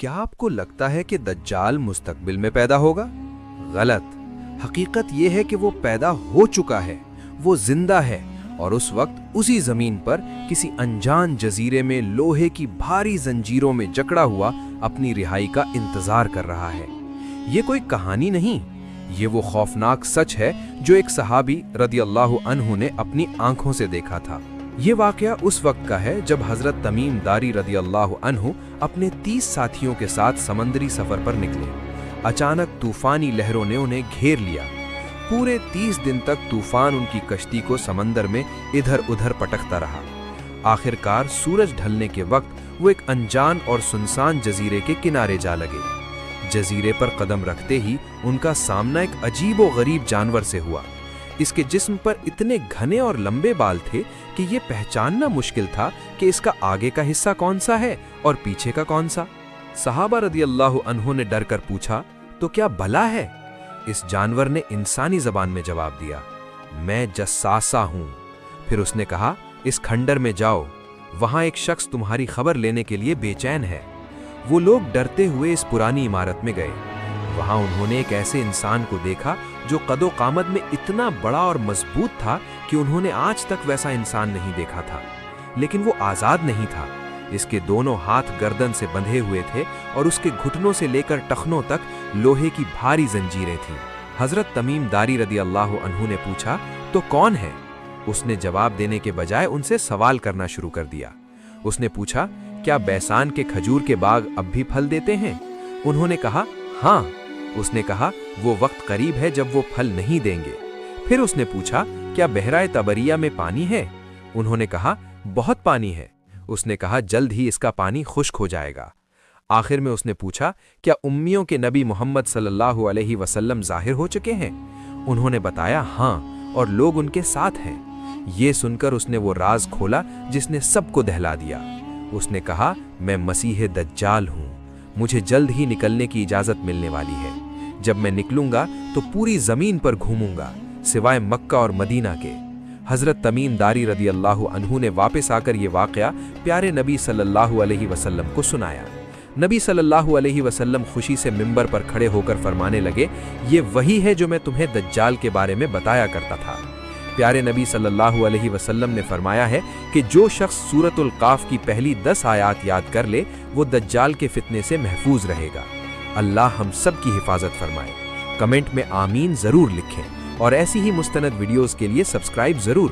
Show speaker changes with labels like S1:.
S1: کیا آپ کو لگتا ہے کہ دجال مستقبل میں پیدا ہوگا؟ غلط۔ حقیقت یہ ہے کہ وہ پیدا ہو چکا ہے، وہ زندہ ہے اور اس وقت اسی زمین پر کسی انجان جزیرے میں لوہے کی بھاری زنجیروں میں جکڑا ہوا اپنی رہائی کا انتظار کر رہا ہے۔ یہ کوئی کہانی نہیں، یہ وہ خوفناک سچ ہے جو ایک صحابی رضی اللہ عنہ نے اپنی آنکھوں سے دیکھا تھا۔ یہ واقعہ اس وقت کا ہے جب حضرت تمیم داری رضی اللہ عنہ اپنے 30 ساتھیوں کے ساتھ سمندری سفر پر نکلے۔ اچانک طوفانی لہروں نے انہیں گھیر لیا۔ پورے 30 دن تک طوفان ان کی کشتی کو سمندر میں ادھر ادھر پٹکتا رہا۔ آخر کار سورج ڈھلنے کے وقت وہ ایک انجان اور سنسان جزیرے کے کنارے جا لگے۔ جزیرے پر قدم رکھتے ہی ان کا سامنا ایک عجیب و غریب جانور سے ہوا۔ اس کے جسم پر اتنے گھنے اور لمبے بال تھے کہ یہ پہچاننا مشکل تھا کہ اس کا آگے کا حصہ کون سا ہے اور پیچھے کا کون سا۔ صحابہ رضی اللہ عنہ نے ڈر کر پوچھا، تو کیا بلا ہے؟ اس جانور نے انسانی زبان میں جواب دیا، میں جساسا ہوں۔ پھر اس نے کہا، اس کھنڈر میں جاؤ، وہاں ایک شخص تمہاری خبر لینے کے لیے بے چین ہے۔ وہ لوگ ڈرتے ہوئے اس پرانی عمارت میں گئے۔ وہاں انہوں نے ایک ایسے انسان کو دیکھا جو قد و قامت میں اتنا بڑا اور مضبوط تھا کہ انہوں نے آج تک ویسا انسان نہیں دیکھا تھا۔ لیکن وہ آزاد نہیں تھا۔ اس کے دونوں ہاتھ گردن سے بندھے ہوئے تھے اور اس کے گھٹنوں سے لے کر ٹخنوں تک لوہے کی بھاری زنجیریں تھیں۔ حضرت تمیم داری رضی اللہ عنہ نے پوچھا، تو کون ہے؟ اس نے جواب دینے کے بجائے ان سے سوال کرنا شروع کر دیا۔ اس نے پوچھا، کیا بیسان کے کھجور کے باغ اب بھی پھل دیتے ہیں؟ انہوں نے کہا، ہاں۔ اس نے کہا، وہ وقت قریب ہے جب وہ پھل نہیں دیں گے۔ پھر اس نے پوچھا، کیا بحیرہ طبریہ میں پانی ہے؟ انہوں نے کہا، بہت پانی ہے۔ اس نے کہا، جلد ہی اس کا پانی خشک ہو جائے گا۔ آخر میں اس نے پوچھا، کیا امیوں کے نبی محمد صلی اللہ علیہ وسلم ظاہر ہو چکے ہیں؟ انہوں نے بتایا، ہاں، اور لوگ ان کے ساتھ ہیں۔ یہ سن کر اس نے وہ راز کھولا جس نے سب کو دہلا دیا۔ اس نے کہا، میں مسیح دجال ہوں، مجھے جلد ہی نکلنے کی اجازت ملنے والی ہے۔ جب میں نکلوں گا تو پوری زمین پر گھوموں گا سوائے مکہ اور مدینہ کے۔ حضرت تمیم داری رضی اللہ عنہ نے واپس آ کر یہ واقعہ پیارے نبی صلی اللہ علیہ وسلم کو سنایا۔ نبی صلی اللہ علیہ وسلم خوشی سے ممبر پر کھڑے ہو کر فرمانے لگے، یہ وہی ہے جو میں تمہیں دجال کے بارے میں بتایا کرتا تھا۔ پیارے نبی صلی اللہ علیہ وسلم نے فرمایا ہے کہ جو شخص سورۃ القاف کی پہلی 10 آیات یاد کر لے وہ دجال کے فتنے سے محفوظ رہے گا۔ اللہ ہم سب کی حفاظت فرمائے۔ کمنٹ میں آمین ضرور لکھیں اور ایسی ہی مستند ویڈیوز کے لیے سبسکرائب ضرور